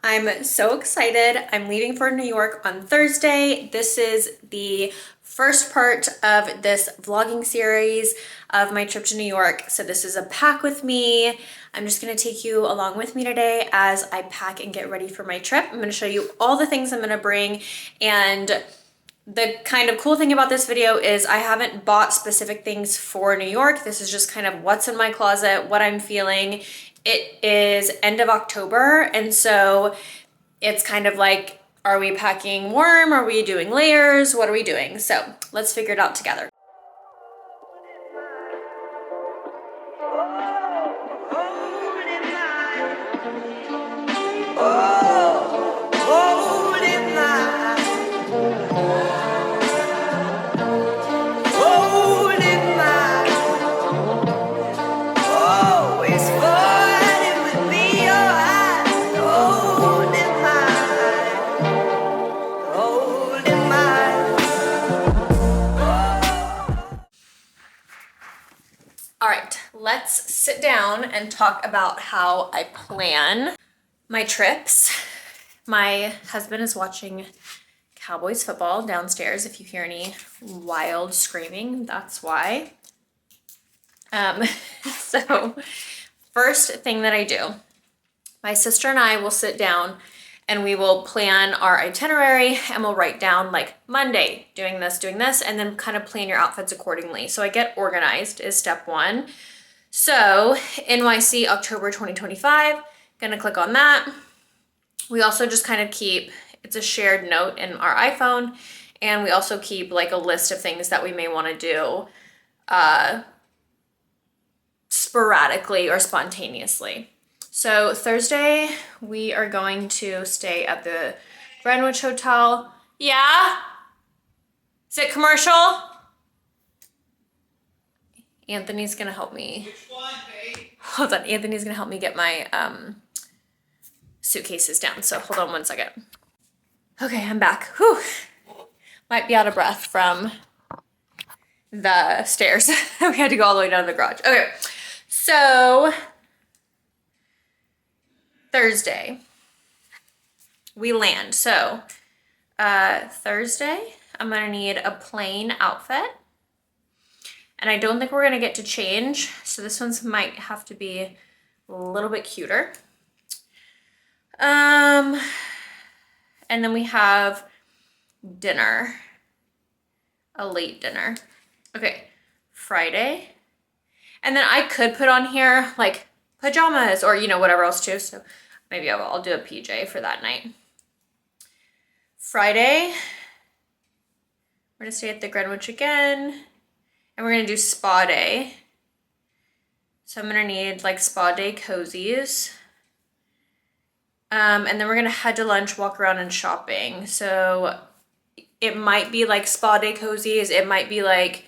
I'm so excited. I'm leaving for New York on Thursday. This is the first part of this vlogging series of my trip to New York. So this is a pack with me. I'm just gonna take you along with me today as I pack and get ready for my trip. I'm gonna show you all the things I'm gonna bring, and the kind of cool thing about this video is I haven't bought specific things for New York. This is just kind of what's in my closet, what I'm feeling. It is end of October, and so it's kind of like, are we packing warm? Are we doing layers? What are we doing? So let's figure it out together. All right, let's sit down and talk about how I plan my trips. My husband is watching Cowboys football downstairs. If you hear any wild screaming, that's why. So first thing that I do, my sister and I will sit down and we will plan our itinerary, and we'll write down like Monday, doing this, and then kind of plan your outfits accordingly. So I get organized is step one. So NYC October 2025, gonna click on that. We also just kind of keep, it's a shared note in our iPhone, and we also keep like a list of things that we may want to do sporadically or spontaneously. So Thursday, we are going to stay at the Greenwich Hotel. Yeah? Is it commercial? Anthony's gonna help me. Which one, babe? Hold on, Anthony's gonna help me get my suitcases down. So hold on one second. Okay, I'm back. Whew. Might be out of breath from the stairs. We had to go all the way down to the garage. Okay, so Thursday, we land. So Thursday, I'm gonna need a plain outfit. And I don't think we're gonna get to change. So this one's might have to be a little bit cuter. And then we have dinner, a late dinner. Okay, Friday. And then I could put on here like pajamas or, you know, whatever else too. So maybe I'll do a PJ for that night. Friday, we're gonna stay at the Greenwich again, and we're gonna do spa day. So I'm gonna need like spa day cozies. And then we're gonna head to lunch, walk around, and shopping. So it might be like spa day cozies, it might be like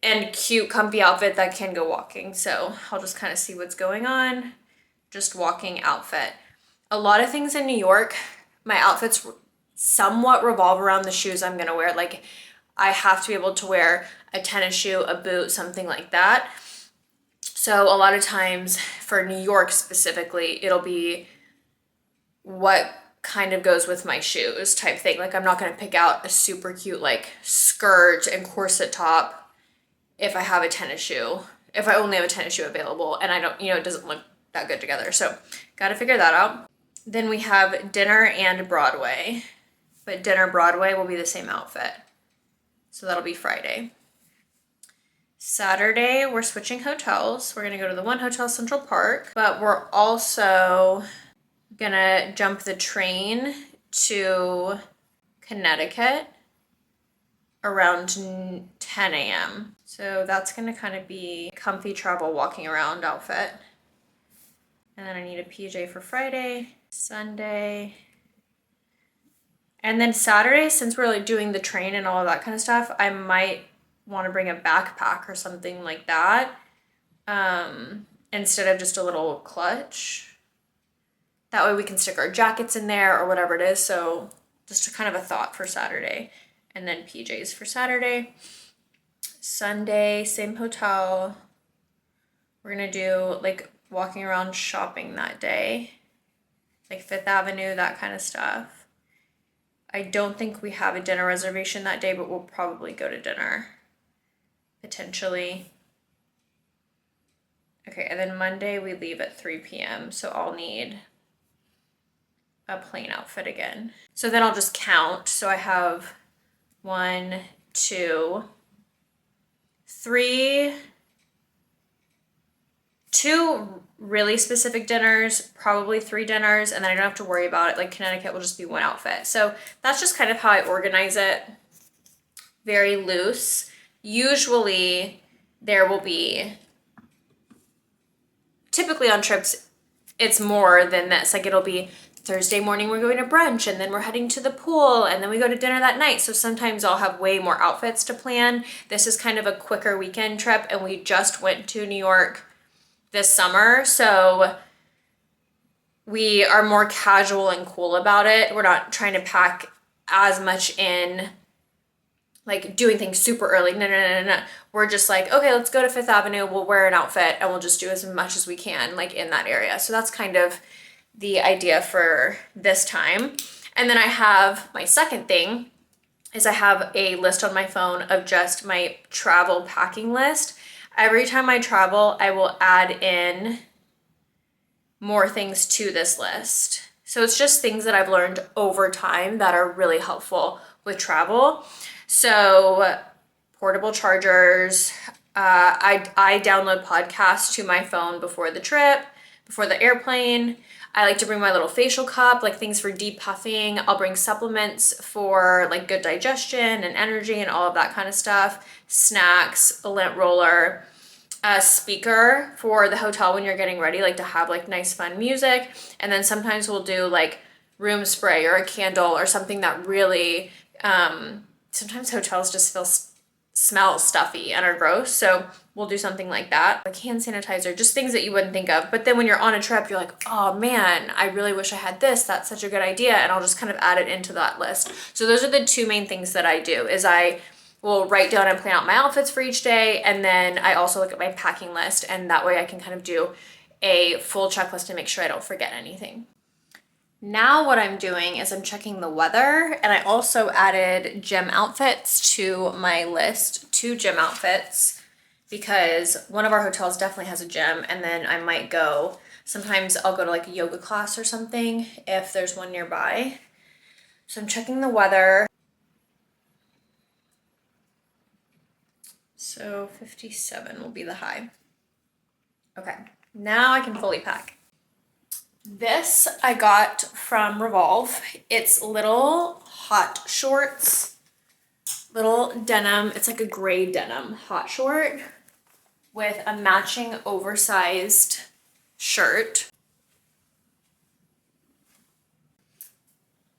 and cute comfy outfit that can go walking. So I'll just kind of see what's going on. Just walking outfit. A lot of things in New York, my outfits somewhat revolve around the shoes I'm gonna wear. Like I have to be able to wear a tennis shoe, a boot, something like that. So a lot of times for New York specifically, it'll be what kind of goes with my shoes type thing. Like I'm not gonna pick out a super cute like skirt and corset top if I have a tennis shoe, if I only have a tennis shoe available and I don't, you know, it doesn't look that good together. So gotta figure that out. Then we have dinner and Broadway, but dinner Broadway will be the same outfit. So that'll be Friday. Saturday, we're switching hotels. We're gonna go to the one hotel, Central Park, but we're also gonna jump the train to Connecticut around 10 a.m. So that's gonna kind of be comfy travel walking around outfit. And then I need a PJ for Friday, Sunday. And then Saturday, since we're like doing the train and all of that kind of stuff, I might want to bring a backpack or something like that instead of just a little clutch. That way we can stick our jackets in there or whatever it is. So just a kind of a thought for Saturday. And then PJs for Saturday. Sunday, same hotel. We're gonna do like walking around shopping that day. like Fifth Avenue, that kind of stuff. I don't think we have a dinner reservation that day, but we'll probably go to dinner, potentially. Okay, and then Monday we leave at 3 p.m., so I'll need a plain outfit again. So then I'll just count. So I have 1, 2, 3, 2 really specific dinners, probably 3 dinners, and then I don't have to worry about it. Like Connecticut will just be 1 outfit. So that's just kind of how I organize it. Very loose. Usually there will be, typically on trips, it's more than this. Like it'll be Thursday morning we're going to brunch, and then we're heading to the pool, and then we go to dinner that night. So sometimes I'll have way more outfits to plan. This is kind of a quicker weekend trip, and we just went to New York this summer, so we are more casual and cool about it. We're not trying to pack as much in, like doing things super early. No. We're just like, okay, let's go to Fifth Avenue. We'll wear an outfit and we'll just do as much as we can, like in that area. So that's kind of the idea for this time. And then I have my second thing is I have a list on my phone of just my travel packing list. Every time I travel, I will add in more things to this list. So it's just things that I've learned over time that are really helpful with travel. So portable chargers, I download podcasts to my phone before the trip, before the airplane. I like to bring my little facial cup, like things for depuffing. I'll bring supplements for like good digestion and energy and all of that kind of stuff. Snacks, a lint roller, a speaker for the hotel when you're getting ready, like to have like nice fun music. And then sometimes we'll do like room spray or a candle or something that really, sometimes hotels just smell stuffy and are gross. So we'll do something like that, like hand sanitizer, just things that you wouldn't think of. But then when you're on a trip, you're like, oh man, I really wish I had this. That's such a good idea. And I'll just kind of add it into that list. So those are the 2 main things that I do is I will write down and plan out my outfits for each day. And then I also look at my packing list, and that way I can kind of do a full checklist to make sure I don't forget anything. Now what I'm doing is I'm checking the weather, and I also added gym outfits to my list, 2 gym outfits, because one of our hotels definitely has a gym, and then I might go, sometimes I'll go to like a yoga class or something if there's one nearby. So I'm checking the weather. So 57 will be the high. Okay, now I can fully pack. This I got from Revolve. It's little hot shorts, little denim. It's like a gray denim hot short with a matching oversized shirt.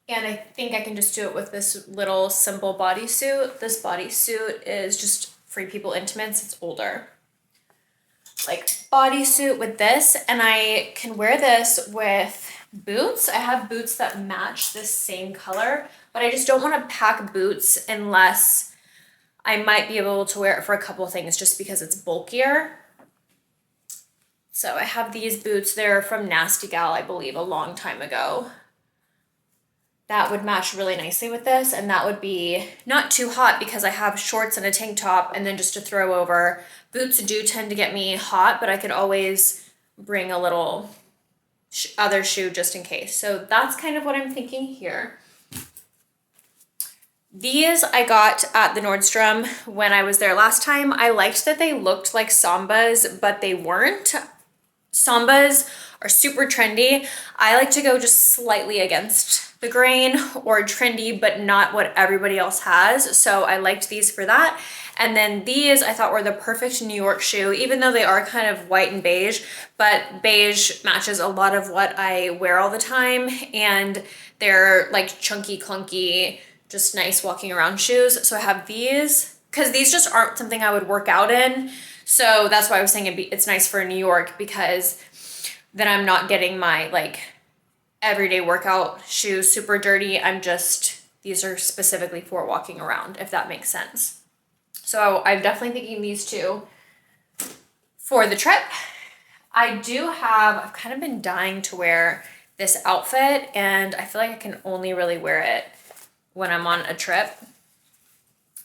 And I think I can just do it with this little simple bodysuit. This bodysuit is just Free People Intimates. It's older. Like bodysuit with this, and I can wear this with boots. I have boots that match this same color, but I just don't want to pack boots unless I might be able to wear it for a couple of things just because it's bulkier. So I have these boots. They're from Nasty Gal, I believe, a long time ago. That would match really nicely with this, and that would be not too hot because I have shorts and a tank top and then just to throw over. Boots do tend to get me hot, but I could always bring a little other shoe just in case. So that's kind of what I'm thinking here. These I got at the Nordstrom when I was there last time. I liked that they looked like Sambas, but they weren't. Sambas are super trendy. I like to go just slightly against the grain or trendy, but not what everybody else has. So I liked these for that. And then these I thought were the perfect New York shoe, even though they are kind of white and beige, but beige matches a lot of what I wear all the time. And they're like chunky, clunky, just nice walking around shoes. So I have these because these just aren't something I would work out in. So that's why I was saying it's nice for New York, because then I'm not getting my like everyday workout shoes super dirty. These are specifically for walking around, if that makes sense. So I'm definitely thinking these 2 for the trip. I've kind of been dying to wear this outfit, and I feel like I can only really wear it when I'm on a trip.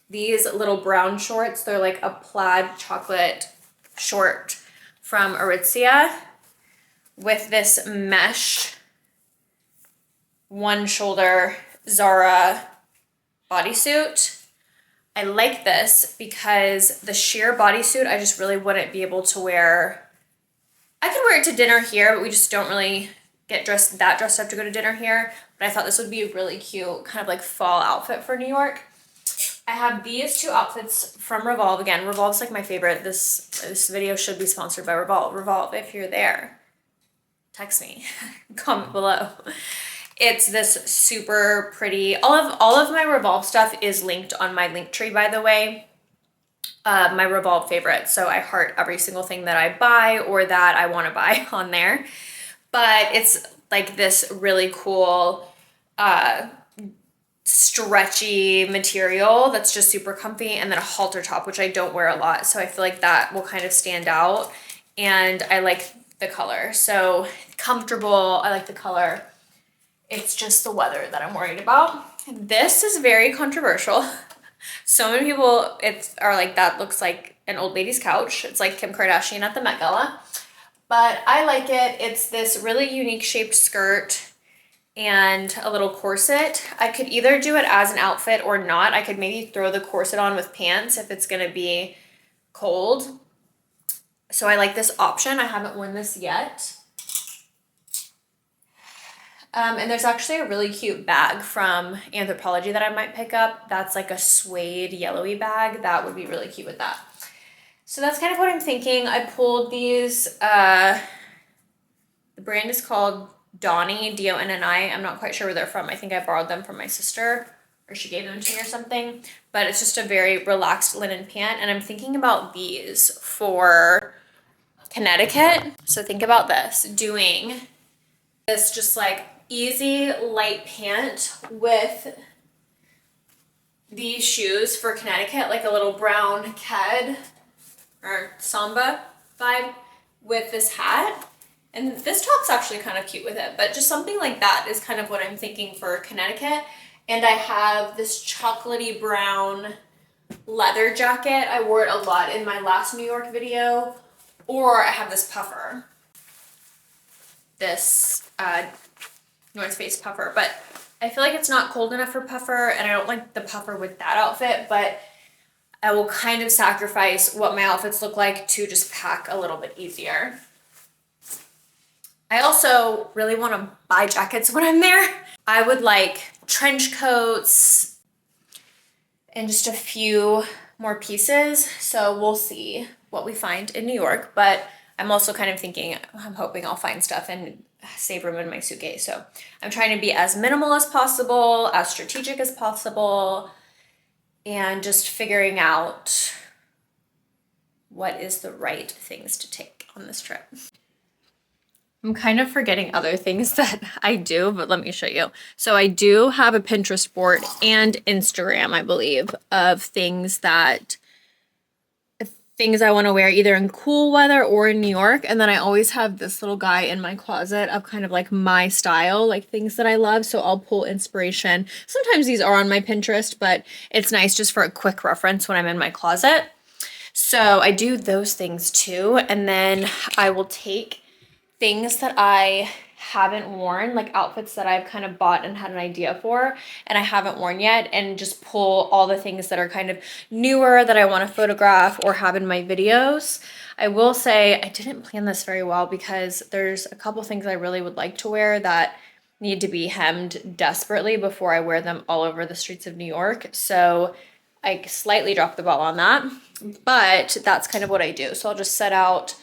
These little brown shorts, they're like a plaid chocolate short from Aritzia with this mesh one shoulder Zara bodysuit. I like this because the sheer bodysuit, I just really wouldn't be able to wear. I could wear it to dinner here, but we just don't really get dressed up to go to dinner here. But I thought this would be a really cute kind of like fall outfit for New York. I have these two outfits from Revolve. Again, Revolve's like my favorite. This video should be sponsored by Revolve. Revolve, if you're there, text me, comment below. It's this super pretty, all of my Revolve stuff is linked on my link tree, by the way. My Revolve favorites. So I heart every single thing that I buy or that I want to buy on there. But it's like this really cool, stretchy material that's just super comfy, and then a halter top, which I don't wear a lot. So I feel like that will kind of stand out. And I like the color. So comfortable. I like the color. It's just the weather that I'm worried about. This is very controversial. So many people are like, that looks like an old lady's couch. It's like Kim Kardashian at the Met Gala. But I like it. It's this really unique shaped skirt and a little corset. I could either do it as an outfit or not. I could maybe throw the corset on with pants if it's gonna be cold. So I like this option. I haven't worn this yet. And there's actually a really cute bag from Anthropologie that I might pick up. That's like a suede yellowy bag. That would be really cute with that. So that's kind of what I'm thinking. I pulled these, the brand is called Donnie, D-O-N-N-I. I'm not quite sure where they're from. I think I borrowed them from my sister, or she gave them to me or something. But it's just a very relaxed linen pant. And I'm thinking about these for Connecticut. So think about this, doing this just like easy light pant with these shoes for Connecticut, like a little brown ked or samba vibe with this hat. And this top's actually kind of cute with it, but just something like that is kind of what I'm thinking for Connecticut. And I have this chocolatey brown leather jacket. I wore it a lot in my last New York video. Or I have this puffer. This North Face puffer, but I feel like it's not cold enough for puffer, and I don't like the puffer with that outfit, but I will kind of sacrifice what my outfits look like to just pack a little bit easier. I also really want to buy jackets when I'm there. I would like trench coats and just a few more pieces, so we'll see what we find in New York, but I'm also kind of thinking, I'm hoping I'll find stuff and save room in my suitcase. So I'm trying to be as minimal as possible, as strategic as possible, and just figuring out what is the right things to take on this trip. I'm kind of forgetting other things that I do, but let me show you. So I do have a Pinterest board and Instagram, I believe, of things I want to wear either in cool weather or in New York. And then I always have this little guy in my closet of kind of like my style, like things that I love. So I'll pull inspiration. Sometimes these are on my Pinterest, but it's nice just for a quick reference when I'm in my closet. So I do those things too. And then I will take things that I haven't worn, like outfits that I've kind of bought and had an idea for and I haven't worn yet, and just pull all the things that are kind of newer that I want to photograph or have in my videos. I will say I didn't plan this very well because there's a couple things I really would like to wear that need to be hemmed desperately before I wear them all over the streets of New York. So I slightly dropped the ball on that, but that's kind of what I do. So I'll just set out,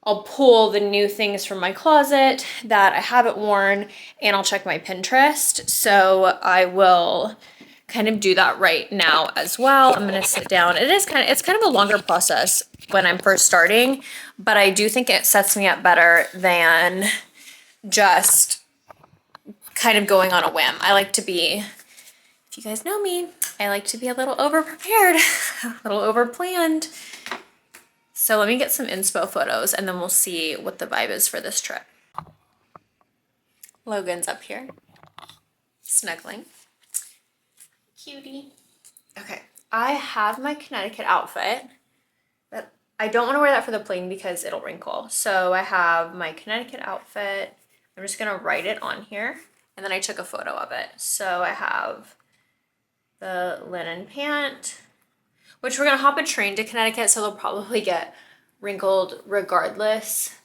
I'll pull the new things from my closet that I haven't worn, and I'll check my Pinterest. So I will kind of do that right now as well. I'm gonna sit down. It's kind of a longer process when I'm first starting, but I do think it sets me up better than just kind of going on a whim. I like to be, if you guys know me, I like to be a little over prepared, a little over planned. So let me get some inspo photos and then we'll see what the vibe is for this trip. Logan's up here, snuggling. Cutie. Okay, I have my Connecticut outfit. But I don't want to wear that for the plane because it'll wrinkle. So I have my Connecticut outfit. I'm just gonna write it on here. And then I took a photo of it. So I have the linen pant, which we're gonna hop a train to Connecticut, so they'll probably get wrinkled regardless.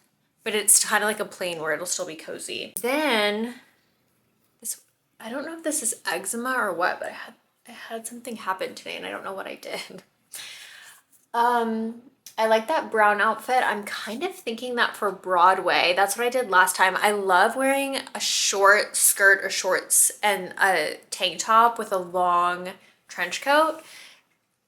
But it's kind of like a plane where it'll still be cozy. Then this, I don't know if this is eczema or what, but I had something happen today and I don't know what I did. I like that brown outfit. I'm kind of thinking that for Broadway. That's what I did last time. I love wearing a short skirt or shorts and a tank top with a long trench coat.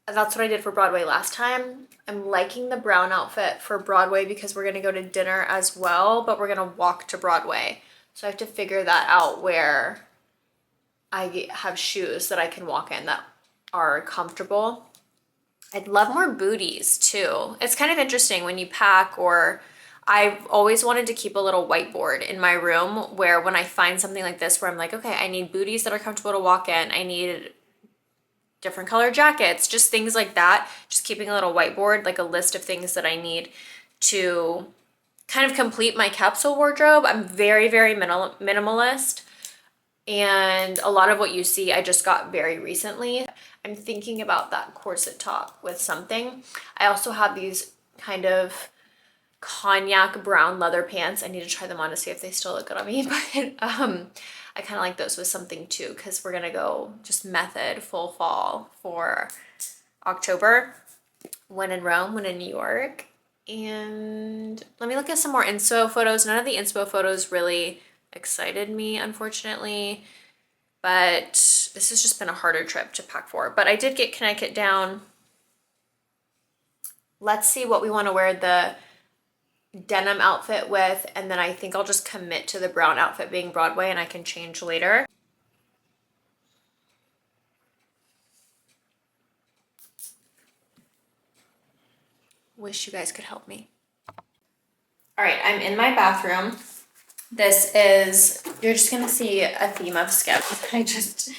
That's what I did for Broadway last time. I'm liking the brown outfit for Broadway because we're gonna go to dinner as well, but we're gonna walk to Broadway. So I have to figure that out where I have shoes that I can walk in that are comfortable. I'd love more booties too. It's kind of interesting when you pack, or I've always wanted to keep a little whiteboard in my room where when I find something like this where I'm like, okay, I need booties that are comfortable to walk in. I need different color jackets, just things like that. Just keeping a little whiteboard, like a list of things that I need to kind of complete my capsule wardrobe. I'm very, very minimalist. And a lot of what you see, I just got very recently. I'm thinking about that corset top with something. I also have these kind of cognac brown leather pants. I need to try them on to see if they still look good on me. But I kind of like those with something too, because we're gonna go just method full fall for October. When in Rome, when in New York. And let me look at some more inspo photos. None of the inspo photos really excited me, unfortunately, but this has just been a harder trip to pack for. But I did get Connecticut down. Let's see what we want to wear the denim outfit with, and then I think I'll just commit to the brown outfit being Broadway and I can change later. Wish you guys could help me. All right, I'm in my bathroom. This is, you're just gonna see a theme of Skims.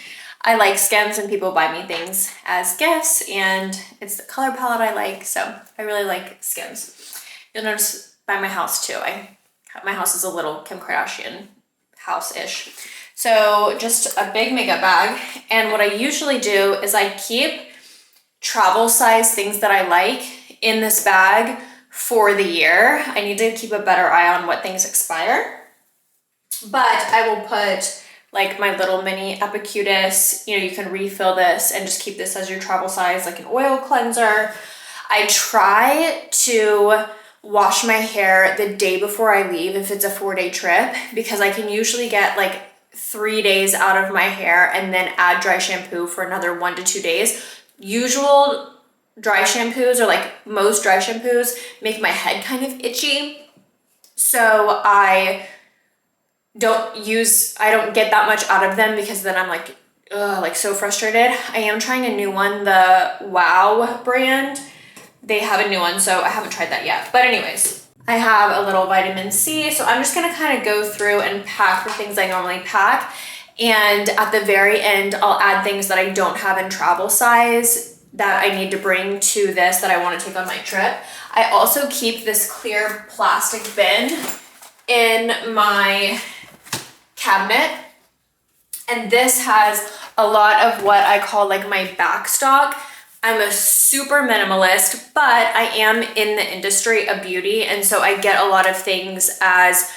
I like Skims and people buy me things as gifts and it's the color palette I like, so I really like Skims. You'll notice by my house too, my house is a little Kim Kardashian house-ish. So just a big makeup bag, and what I usually do is I keep travel size things that I like in this bag for the year. I need to keep a better eye on what things expire. But I will put like my little mini Epicutis, you know, you can refill this and just keep this as your travel size, like an oil cleanser. I try to wash my hair the day before I leave if it's a 4-day trip, because I can usually get like 3 days out of my hair and then add dry shampoo for another 1 to 2 days. Usual dry shampoos, or like most dry shampoos, make my head kind of itchy. So I don't get that much out of them because then I'm like, ugh, like so frustrated. I am trying a new one, the Wow brand. They have a new one, so I haven't tried that yet. But anyways, I have a little vitamin C. So I'm just gonna kind of go through and pack the things I normally pack. And at the very end, I'll add things that I don't have in travel size that I need to bring to this that I want to take on my trip. I also keep this clear plastic bin in my cabinet, and this has a lot of what I call like my back stock. I'm a super minimalist, but I am in the industry of beauty, and so I get a lot of things as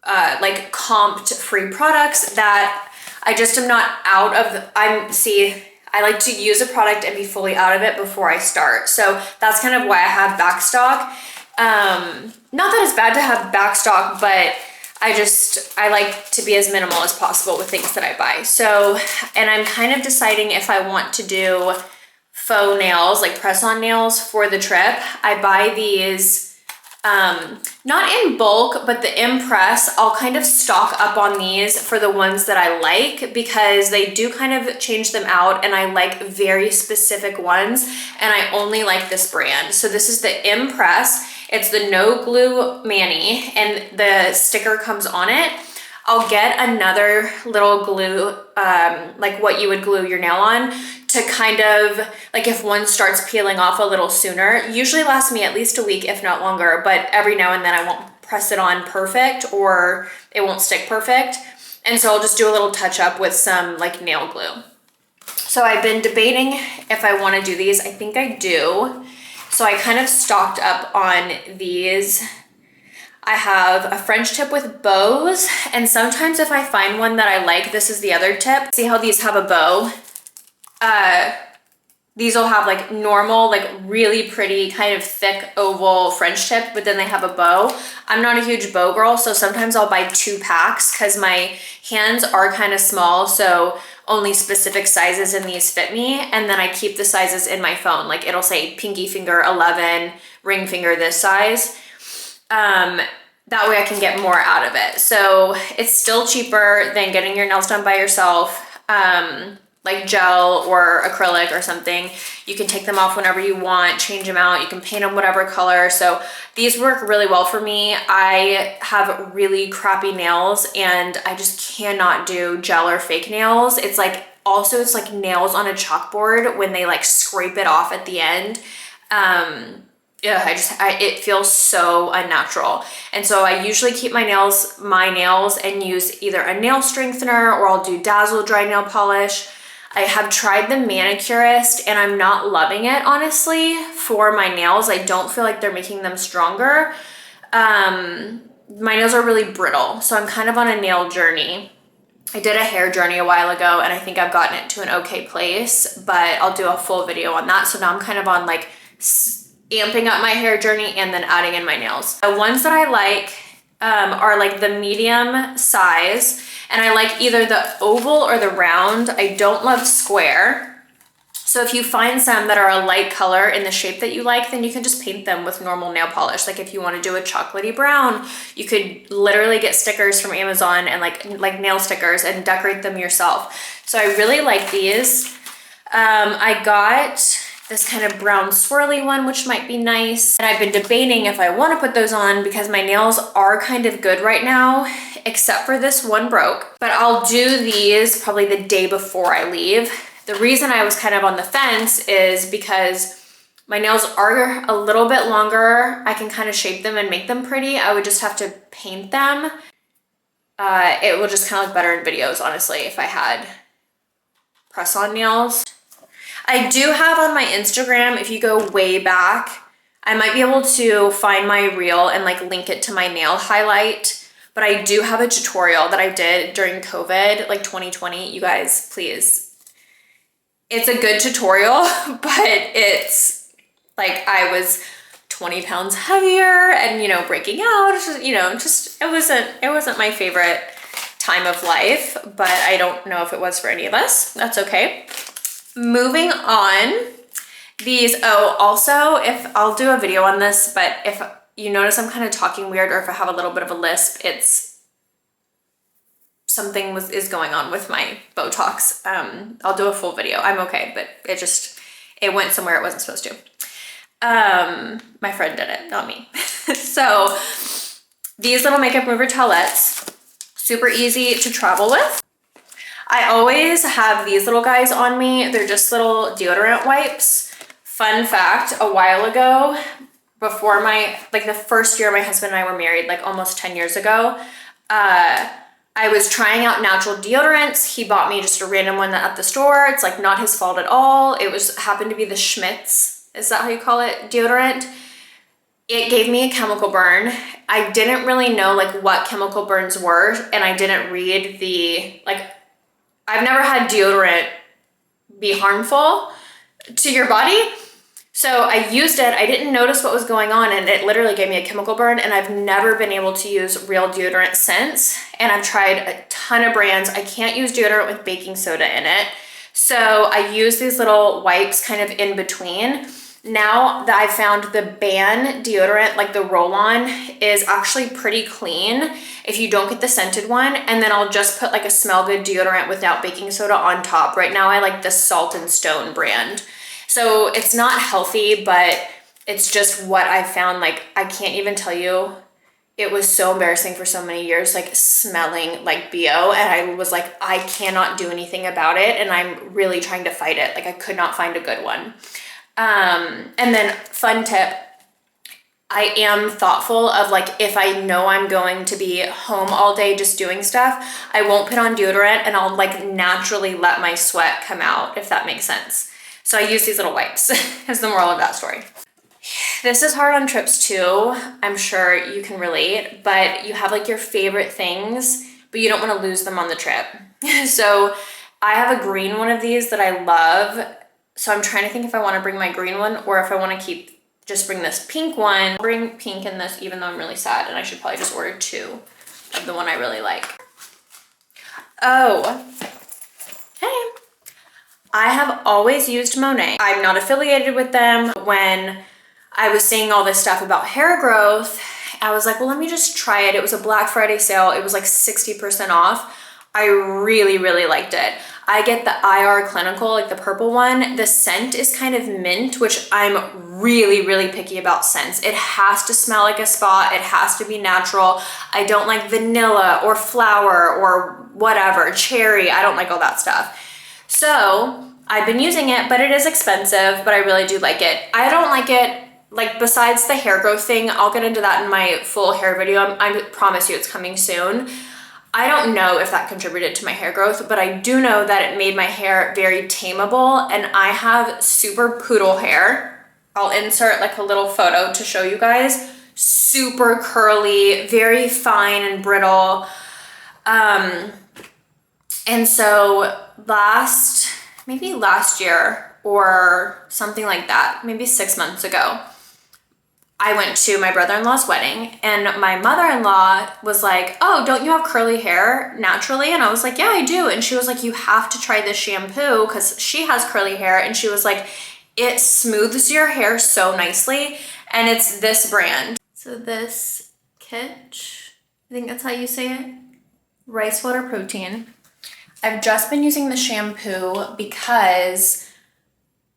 like comped free products that I just am not out of. I like to use a product and be fully out of it before I start. So that's kind of why I have back stock. Not that it's bad to have back stock, but I like to be as minimal as possible with things that I buy. So, and I'm kind of deciding if I want to do faux nails, like press-on nails for the trip. I buy these, not in bulk, but the Impress, I'll kind of stock up on these for the ones that I like, because they do kind of change them out, and I like very specific ones, and I only like this brand. So this is the Impress. It's the no glue mani, and the sticker comes on it. I'll get another little glue, like what you would glue your nail on, to kind of, like if one starts peeling off a little sooner, usually lasts me at least a week, if not longer, but every now and then I won't press it on perfect or it won't stick perfect. And so I'll just do a little touch up with some like nail glue. So I've been debating if I want to do these. I think I do. So I kind of stocked up on these. I have a French tip with bows, and sometimes if I find one that I like, this is the other tip. See how these have a bow? These will have like normal, like really pretty kind of thick oval French tip, but then they have a bow. I'm not a huge bow girl, so sometimes I'll buy 2 packs because my hands are kind of small, so only specific sizes in these fit me. And then I keep the sizes in my phone. Like it'll say pinky finger 11, ring finger this size. That way I can get more out of it. So it's still cheaper than getting your nails done by yourself. Like gel or acrylic or something. You can take them off whenever you want, change them out. You can paint them whatever color. So these work really well for me. I have really crappy nails and I just cannot do gel or fake nails. It's like, also it's like nails on a chalkboard when they like scrape it off at the end. Yeah, it feels so unnatural. And so I usually keep my nails and use either a nail strengthener or I'll do Dazzle dry nail polish. I have tried the manicurist and I'm not loving it, honestly, for my nails. I don't feel like they're making them stronger. My nails are really brittle, so I'm kind of on a nail journey. I did a hair journey a while ago and I think I've gotten it to an okay place, but I'll do a full video on that. So now I'm kind of on like amping up my hair journey and then adding in my nails. The ones that I like are like the medium size, and I like either the oval or the round. I don't love square. So if you find some that are a light color in the shape that you like, then you can just paint them with normal nail polish. Like if you want to do a chocolatey brown, you could literally get stickers from Amazon and like nail stickers and decorate them yourself. So I really like these. I got this kind of brown swirly one, which might be nice. And I've been debating if I want to put those on because my nails are kind of good right now, except for this one broke. But I'll do these probably the day before I leave. The reason I was kind of on the fence is because my nails are a little bit longer. I can kind of shape them and make them pretty. I would just have to paint them. It will just kind of look better in videos, honestly, if I had press-on nails. I do have on my Instagram, if you go way back, I might be able to find my reel and like link it to my nail highlight, but I do have a tutorial that I did during COVID, like 2020. You guys, please. It's a good tutorial, but it's like I was 20 pounds heavier and, you know, breaking out, you know, just, it wasn't my favorite time of life, but I don't know if it was for any of us. That's okay. Moving on, these, oh, also, if I'll do a video on this, but if you notice I'm kind of talking weird or if I have a little bit of a lisp, it's something is going on with my Botox. I'll do a full video. I'm okay, but it went somewhere it wasn't supposed to. My friend did it, not me. So these little makeup remover towelettes, super easy to travel with. I always have these little guys on me. They're just little deodorant wipes. Fun fact, a while ago, before the first year my husband and I were married, like almost 10 years ago, I was trying out natural deodorants. He bought me just a random one at the store. It's like not his fault at all. It happened to be the Schmidt's, is that how you call it, deodorant? It gave me a chemical burn. I didn't really know like what chemical burns were, and I didn't read I've never had deodorant be harmful to your body. So I used it, I didn't notice what was going on, and it literally gave me a chemical burn, and I've never been able to use real deodorant since. And I've tried a ton of brands. I can't use deodorant with baking soda in it. So I use these little wipes kind of in between. Now that I found the Ban deodorant, like the roll-on, is actually pretty clean if you don't get the scented one. And then I'll just put like a smell good deodorant without baking soda on top. Right now I like the Salt and Stone brand. So it's not healthy, but it's just what I found. Like, I can't even tell you it was so embarrassing for so many years, like smelling like BO. And I was like, I cannot do anything about it. And I'm really trying to fight it. Like I could not find a good one. And then fun tip, I am thoughtful of like, if I know I'm going to be home all day just doing stuff, I won't put on deodorant and I'll like naturally let my sweat come out, if that makes sense. So I use these little wipes as the moral of that story. This is hard on trips too. I'm sure you can relate, but you have like your favorite things, but you don't want to lose them on the trip. So I have a green one of these that I love. So I'm trying to think if I want to bring my green one or if I want to just bring this pink one. I'll bring pink in this, even though I'm really sad, and I should probably just order 2 of the one I really like. Oh, hey. I have always used Monet. I'm not affiliated with them. When I was seeing all this stuff about hair growth, I was like, well, let me just try it. It was a Black Friday sale. It was like 60% off. I really, really liked it. I get the IR Clinical, like the purple one. The scent is kind of mint, which I'm really, really picky about scents. It has to smell like a spa. It has to be natural. I don't like vanilla or flower or whatever, cherry. I don't like all that stuff. So I've been using it, but it is expensive, but I really do like it. I don't like it, like besides the hair growth thing, I'll get into that in my full hair video. I promise you it's coming soon. I don't know if that contributed to my hair growth, but I do know that it made my hair very tameable, and I have super poodle hair. I'll insert like a little photo to show you guys. Super curly, very fine and brittle. And so maybe last year or something like that, maybe 6 months ago, I went to my brother-in-law's wedding and my mother-in-law was like, oh, don't you have curly hair naturally? And I was like, yeah, I do. And she was like, you have to try this shampoo because she has curly hair. And she was like, it smooths your hair so nicely. And it's this brand. So this Kitsch, I think that's how you say it, rice water protein. I've just been using the shampoo because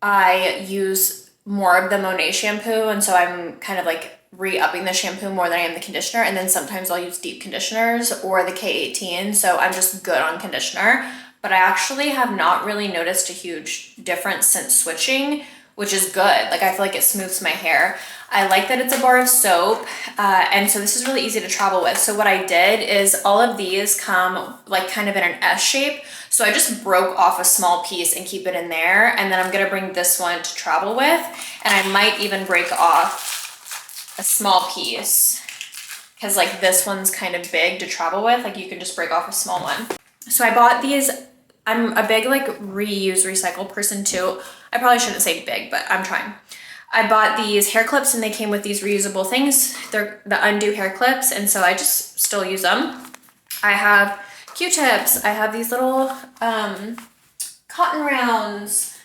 I use more of the Monet shampoo, and so I'm kind of like re-upping the shampoo more than I am the conditioner, and then sometimes I'll use deep conditioners or the K18, so I'm just good on conditioner. But I actually have not really noticed a huge difference since switching, which is good. Like I feel like it smooths my hair. I like that it's a bar of soap, and so this is really easy to travel with. So what I did is all of these come like kind of in an S shape. So I just broke off a small piece and keep it in there. And then I'm gonna bring this one to travel with. And I might even break off a small piece because like this one's kind of big to travel with. Like you can just break off a small one. So I bought these. I'm a big like reuse, recycle person too. I probably shouldn't say big, but I'm trying. I bought these hair clips and they came with these reusable things. They're the undo hair clips, and so I just still use them. I have Q-tips. I have these little cotton rounds.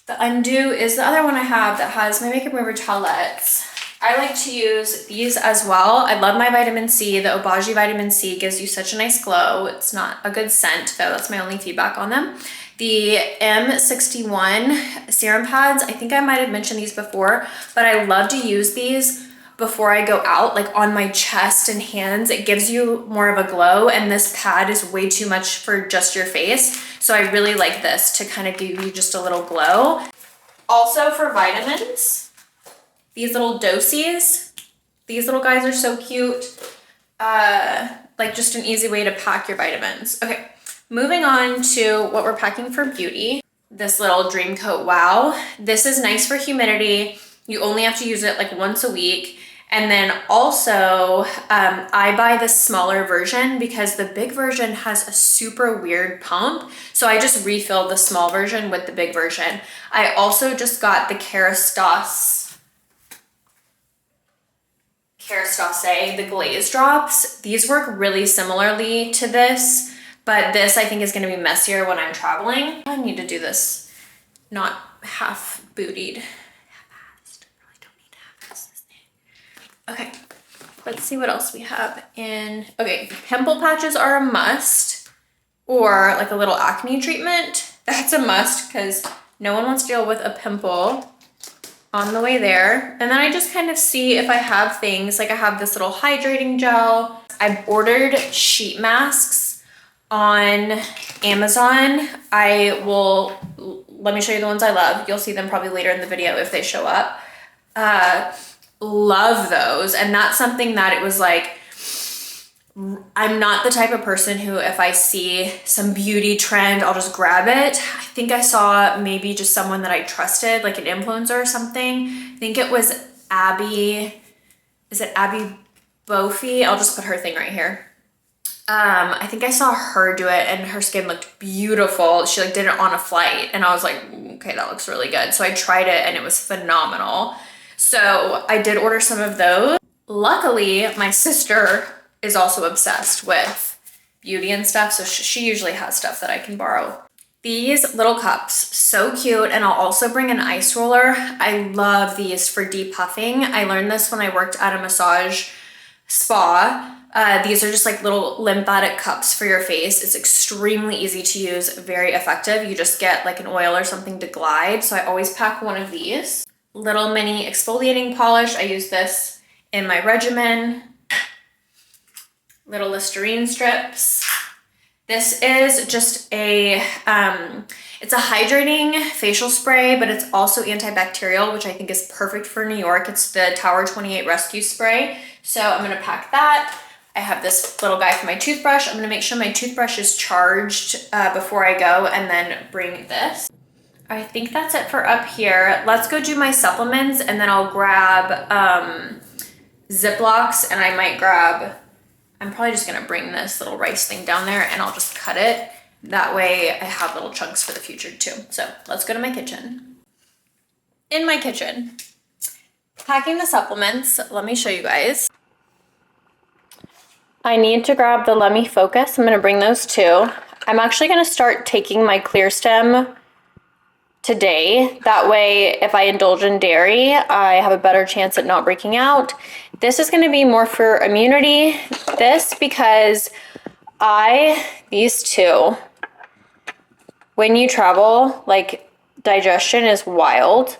The undo is the other one I have that has my makeup remover towelettes. I like to use these as well. I love my vitamin C. The Obagi vitamin C gives you such a nice glow. It's not a good scent though. That's my only feedback on them. The M61 serum pads, I think I might have mentioned these before, but I love to use these before I go out, like on my chest and hands. It gives you more of a glow, and this pad is way too much for just your face. So I really like this to kind of give you just a little glow. Also for vitamins, these little dosies. These little guys are so cute. Like just an easy way to pack your vitamins. Okay. Moving on to what we're packing for beauty. This little Dream Coat Wow. This is nice for humidity. You only have to use it like once a week. And then also, I buy the smaller version because the big version has a super weird pump. So I just refill the small version with the big version. I also just got the Kerastase, the glaze drops. These work really similarly to this. But this I think is gonna be messier when I'm traveling. I need to do this not half bootied. Half-assed. Probably don't need half-assed this thing. Okay, let's see what else we have in. Okay, pimple patches are a must, or like a little acne treatment. That's a must because no one wants to deal with a pimple on the way there. And then I just kind of see if I have things, like I have this little hydrating gel. I've ordered sheet masks on Amazon. Let me show you the ones I love. You'll see them probably later in the video if they show up. Love those. And that's something that it was like, I'm not the type of person who, if I see some beauty trend, I'll just grab it. I think I saw maybe just someone that I trusted, like an influencer or something. I think it was Abby. Is it Abby Bofi? I'll just put her thing right here. I think I saw her do it and her skin looked beautiful. She like did it on a flight and I was like, okay, that looks really good. So I tried it and it was phenomenal. So I did order some of those. Luckily, my sister is also obsessed with beauty and stuff, so she usually has stuff that I can borrow. These little cups, so cute, and I'll also bring an ice roller. I love these for depuffing. I learned this when I worked at a massage spa. These are just like little lymphatic cups for your face. It's extremely easy to use, very effective. You just get like an oil or something to glide, so I always pack one of these. Little mini exfoliating polish. I use this in my regimen. Little Listerine strips. This is just a, it's a hydrating facial spray, but it's also antibacterial, which I think is perfect for New York. It's the Tower 28 Rescue Spray. So I'm gonna pack that. I have this little guy for my toothbrush. I'm gonna make sure my toothbrush is charged before I go and then bring this. I think that's it for up here. Let's go do my supplements and then I'll grab Ziplocs and I might grab, I'm probably just gonna bring this little rice thing down there and I'll just cut it. That way I have little chunks for the future too. So let's go to my kitchen. In my kitchen, packing the supplements. Let me show you guys. I need to grab the Let Me Focus. I'm gonna bring those too. I'm actually gonna start taking my Clear Stem today. That way, if I indulge in dairy, I have a better chance at not breaking out. This is gonna be more for immunity. This because these two, when you travel, like digestion is wild.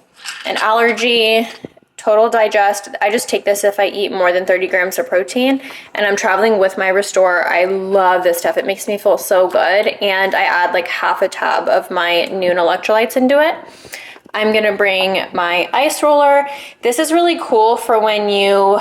An allergy, total digest. I just take this if I eat more than 30 grams of protein and I'm traveling with my Restore. I love this stuff. It makes me feel so good. And I add like half a tub of my Noon electrolytes into it. I'm gonna bring my ice roller. This is really cool for when you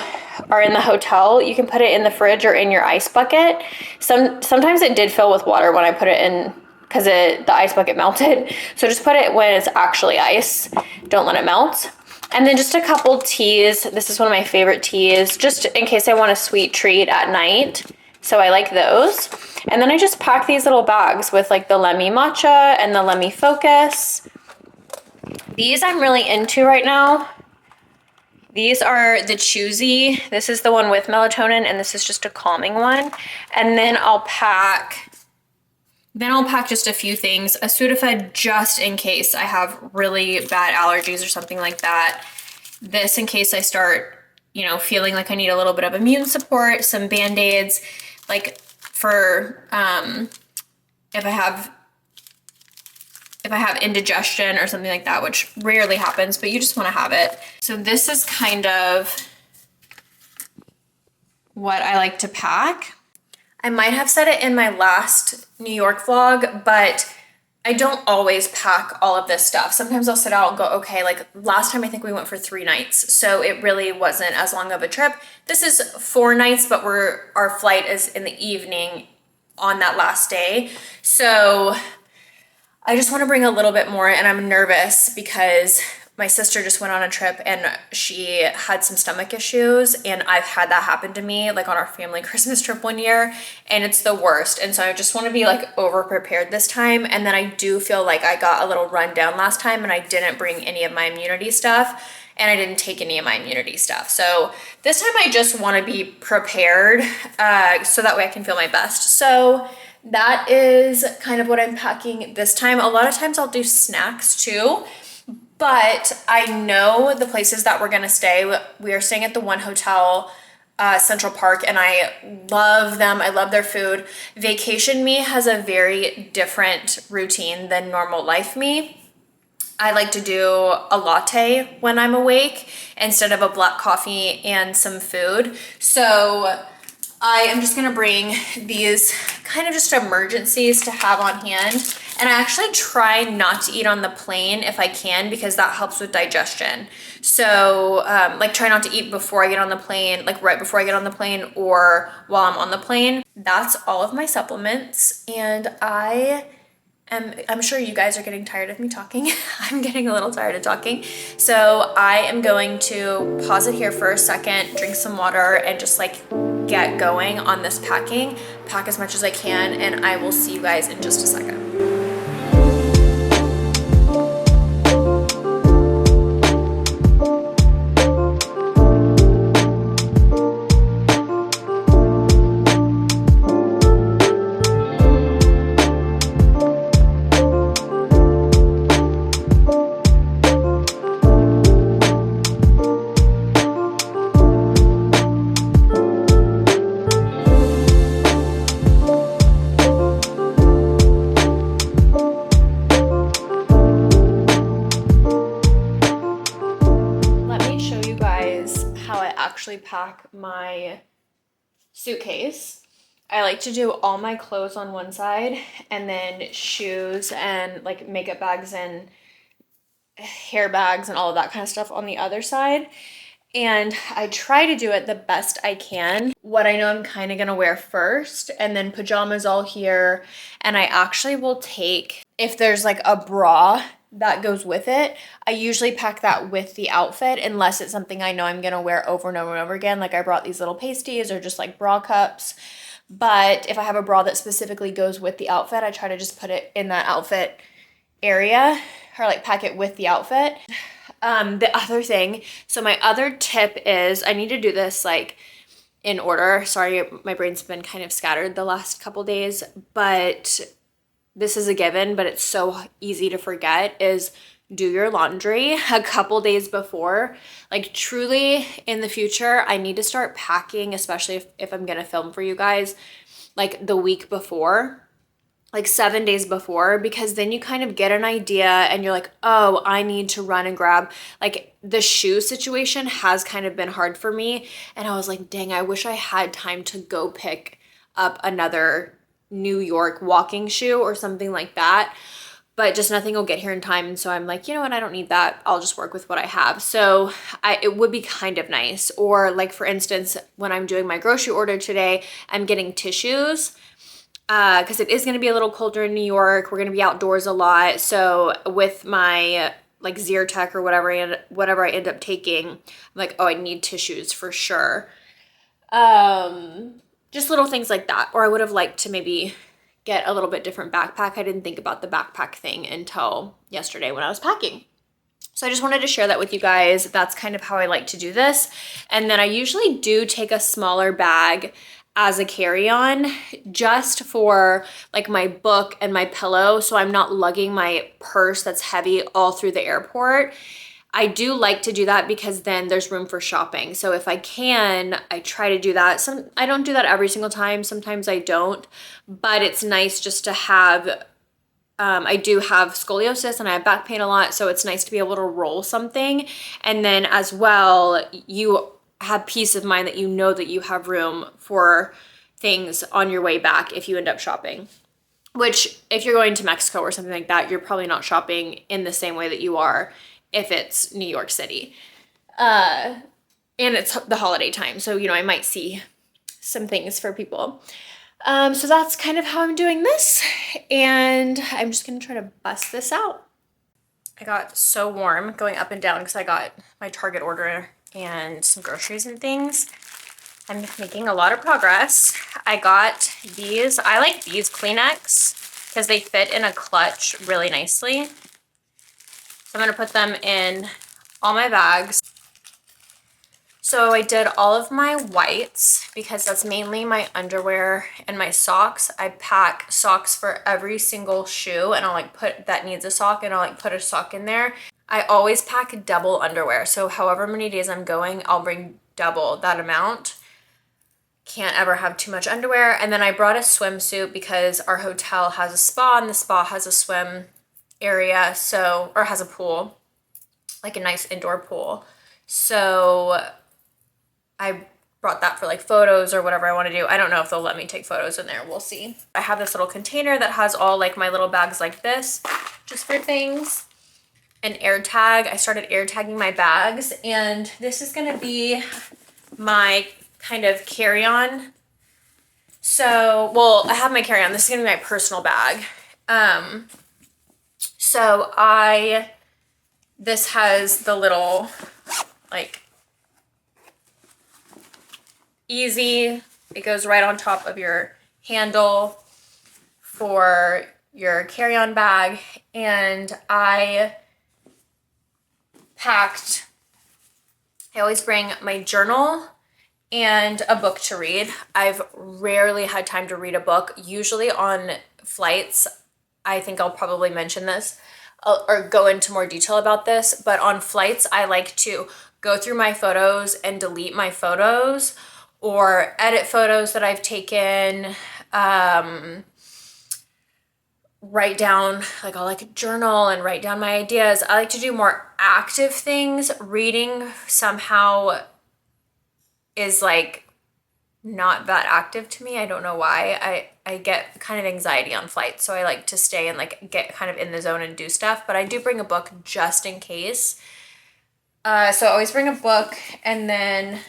are in the hotel. You can put it in the fridge or in your ice bucket. Sometimes it did fill with water when I put it in because the ice bucket melted. So just put it when it's actually ice. Don't let it melt. And then just a couple teas. This is one of my favorite teas, just in case I want a sweet treat at night. So I like those. And then I just pack these little bags with like the Let Me Matcha and the Let Me Focus. These I'm really into right now. These are the Choosy. This is the one with melatonin and this is just a calming one. And then I'll pack just a few things. A Sudafed just in case I have really bad allergies or something like that. This in case I start, feeling like I need a little bit of immune support, some Band-Aids, like for if I have indigestion or something like that, which rarely happens, but you just want to have it. So this is kind of what I like to pack. I might have said it in my last New York vlog, but I don't always pack all of this stuff. Sometimes I'll sit out and go, okay, like last time I think we went for 3 nights, so it really wasn't as long of a trip. This is 4 nights, but our flight is in the evening on that last day. So I just want to bring a little bit more, and I'm nervous because my sister just went on a trip and she had some stomach issues, and I've had that happen to me like on our family Christmas trip one year, and it's the worst. And so I just want to be like over prepared this time. And then I do feel like I got a little run down last time and I didn't bring any of my immunity stuff and I didn't take any of my immunity stuff. So this time I just want to be prepared so that way I can feel my best. So that is kind of what I'm packing this time. A lot of times I'll do snacks too. But I know the places that we're gonna stay. We are staying at the one hotel, Central Park, and I love them. I love their food. Vacation me has a very different routine than normal life me. I like to do a latte when I'm awake instead of a black coffee and some food. So I am just gonna bring these kind of just emergencies to have on hand. And I actually try not to eat on the plane if I can, because that helps with digestion. So like try not to eat before I get on the plane, like right before I get on the plane or while I'm on the plane. That's all of my supplements. And I'm sure you guys are getting tired of me talking. I'm getting a little tired of talking. So I am going to pause it here for a second, drink some water, and just like get going on this packing. Pack as much as I can, and I will see you guys in just a second. Actually pack my suitcase. I like to do all my clothes on one side and then shoes and like makeup bags and hair bags and all of that kind of stuff on the other side. And I try to do it the best I can. What I know I'm kind of gonna wear first, and then pajamas all here. And I actually will take, if there's like a bra that goes with it, I usually pack that with the outfit unless it's something I know I'm gonna wear over and over and over again. Like I brought these little pasties or just like bra cups. But if I have a bra that specifically goes with the outfit, I try to just put it in that outfit area or like pack it with the outfit. The other thing, so my other tip is I need to do this like in order. Sorry, my brain's been kind of scattered the last couple days, but this is a given, but it's so easy to forget, is do your laundry a couple days before. Like truly in the future, I need to start packing, especially if I'm gonna film for you guys, like the week before, like 7 days before, because then you kind of get an idea and you're like, oh, I need to run and grab. Like the shoe situation has kind of been hard for me. And I was like, dang, I wish I had time to go pick up another New York walking shoe or something like that, but just nothing will get here in time. And so I'm like, you know what, I don't need that, I'll just work with what I have. So it would be kind of nice. Or like for instance, when I'm doing my grocery order today, I'm getting tissues because it is going to be a little colder in New York. We're going to be outdoors a lot. So with my like Zyrtec or whatever I end up taking, I'm like, oh, I need tissues for sure. Just little things like that. Or I would have liked to maybe get a little bit different backpack. I didn't think about the backpack thing until yesterday when I was packing. So I just wanted to share that with you guys. That's kind of how I like to do this. And then I usually do take a smaller bag as a carry-on just for like my book and my pillow, so I'm not lugging my purse that's heavy all through the airport. I do like to do that because then there's room for shopping. So if I can, I try to do that. I don't do that every single time. Sometimes I don't, but it's nice just to have, I do have scoliosis and I have back pain a lot. So it's nice to be able to roll something. And then as well, you have peace of mind that you know that you have room for things on your way back if you end up shopping. Which if you're going to Mexico or something like that, you're probably not shopping in the same way that you are if it's New York City. And it's the holiday time, so, you know, I might see some things for people. So that's kind of how I'm doing this, and I'm just gonna try to bust this out. I got so warm going up and down because I got my Target order and some groceries and things. I'm making a lot of progress. I got these, I like these Kleenex because they fit in a clutch really nicely. So I'm gonna put them in all my bags. So I did all of my whites because that's mainly my underwear and my socks. I pack socks for every single shoe, and I'll like put that needs a sock, and I'll like put a sock in there. I always pack double underwear. So however many days I'm going, I'll bring double that amount. Can't ever have too much underwear. And then I brought a swimsuit because our hotel has a spa and the spa has a swim area, so, or has a pool, like a nice indoor pool. So I brought that for like photos or whatever I want to do. I don't know if they'll let me take photos in there. We'll see. I have this little container that has all like my little bags like this, just for things. An air tag. I started air tagging my bags, and this is gonna be my kind of carry-on. So, well, I have my carry-on. This is gonna be my personal bag. This has the little, like, easy, it goes right on top of your handle for your carry-on bag, and I always bring my journal and a book to read. I've rarely had time to read a book. Usually on flights, I think I'll probably mention this or go into more detail about this, but on flights, I like to go through my photos and delete my photos or edit photos that I've taken, write down, like I'll like journal and write down my ideas. I like to do more active things. Reading somehow is like not that active to me. I don't know why. I get kind of anxiety on flights, so I like to stay and like get kind of in the zone and do stuff, but I do bring a book just in case. So I always bring a book and then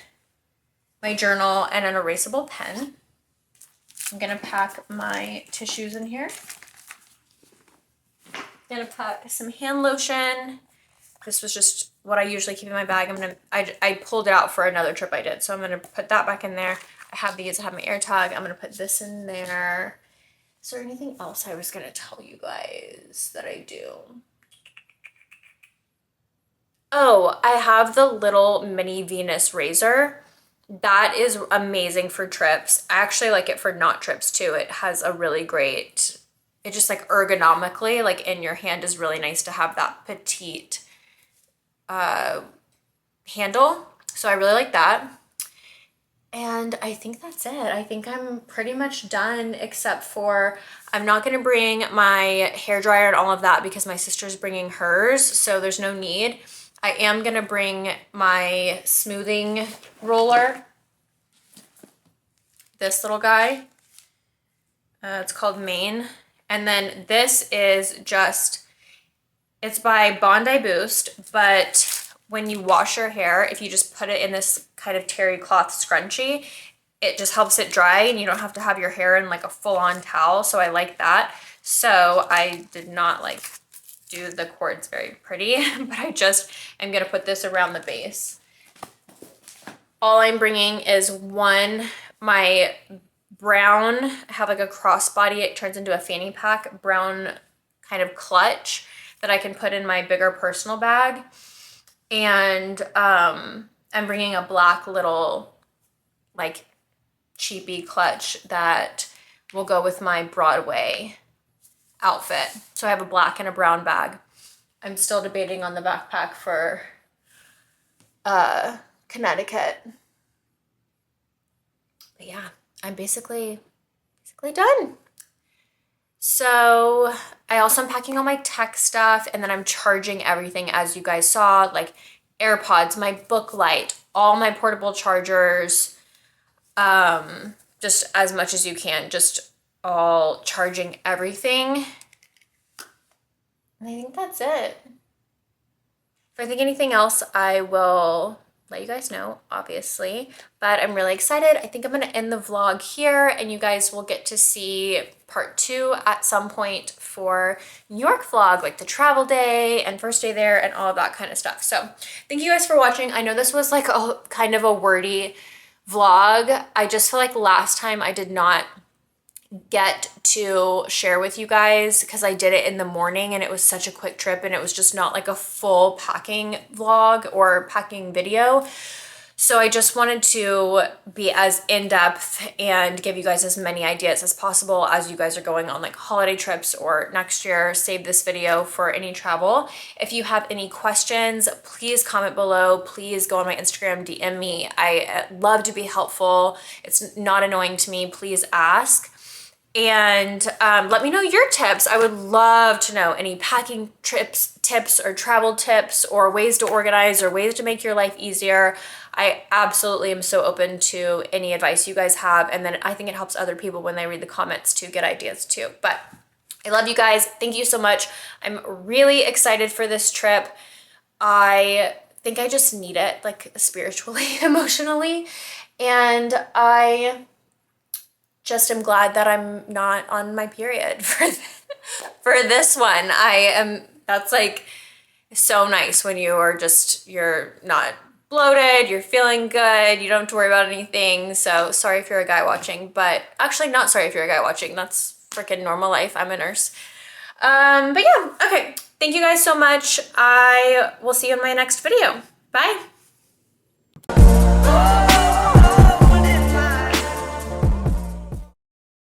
my journal and an erasable pen. I'm gonna pack my tissues in here. I'm gonna pack some hand lotion. This was just what I usually keep in my bag. I pulled it out for another trip I did, so I'm gonna put that back in there. I have these, I have my air tag. I'm gonna put this in there. Is there anything else I was gonna tell you guys that I do? Oh, I have the little mini Venus razor. That is amazing for trips. I actually like it for not trips too. It has a really great, it just like ergonomically, like in your hand is really nice to have that petite handle. So I really like that. And I think that's it. I think I'm pretty much done, except for I'm not going to bring my hair dryer and all of that because my sister's bringing hers, so there's no need. I am going to bring my smoothing roller, this little guy. It's called Mane. And then this is just, it's by Bondi Boost, but when you wash your hair, if you just put it in this kind of terry cloth scrunchie, it just helps it dry and you don't have to have your hair in like a full-on towel. So I like that. So I did not like do the cords very pretty, but I just am gonna put this around the base. All I'm bringing is my brown, I have like a crossbody, it turns into a fanny pack, brown kind of clutch that I can put in my bigger personal bag. And I'm bringing a black little like cheapy clutch that will go with my Broadway outfit. So I have a black and a brown bag. I'm still debating on the backpack for Connecticut. But yeah, I'm basically done. So I also am packing all my tech stuff, and then I'm charging everything, as you guys saw, like AirPods, my book light, all my portable chargers, just as much as you can, just all charging everything. And I think that's it. If I think anything else, I will let you guys know, obviously, but I'm really excited. I think I'm gonna end the vlog here, and you guys will get to see part 2 at some point for New York vlog, like the travel day and first day there and all of that kind of stuff. So thank you guys for watching. I know this was like a kind of a wordy vlog. I just feel like last time I did not get to share with you guys because I did it in the morning and it was such a quick trip and it was just not like a full packing vlog or packing video. So I just wanted to be as in-depth and give you guys as many ideas as possible as you guys are going on like holiday trips or next year. Save this video for any travel. If you have any questions, please comment below. Please go on my Instagram, DM me. I love to be helpful. It's not annoying to me. Please ask. And let me know your tips. I would love to know any packing tips or travel tips or ways to organize or ways to make your life easier. I absolutely am so open to any advice you guys have. And then I think it helps other people when they read the comments to get ideas too. But I love you guys. Thank you so much. I'm really excited for this trip. I think I just need it, like spiritually, emotionally. And I just am glad that I'm not on my period for this one. That's like so nice when you're not bloated, you're feeling good, you don't have to worry about anything. So sorry if you're a guy watching, but actually not sorry if you're a guy watching. That's freaking normal life. I'm a nurse. But yeah, okay. Thank you guys so much. I will see you in my next video. Bye.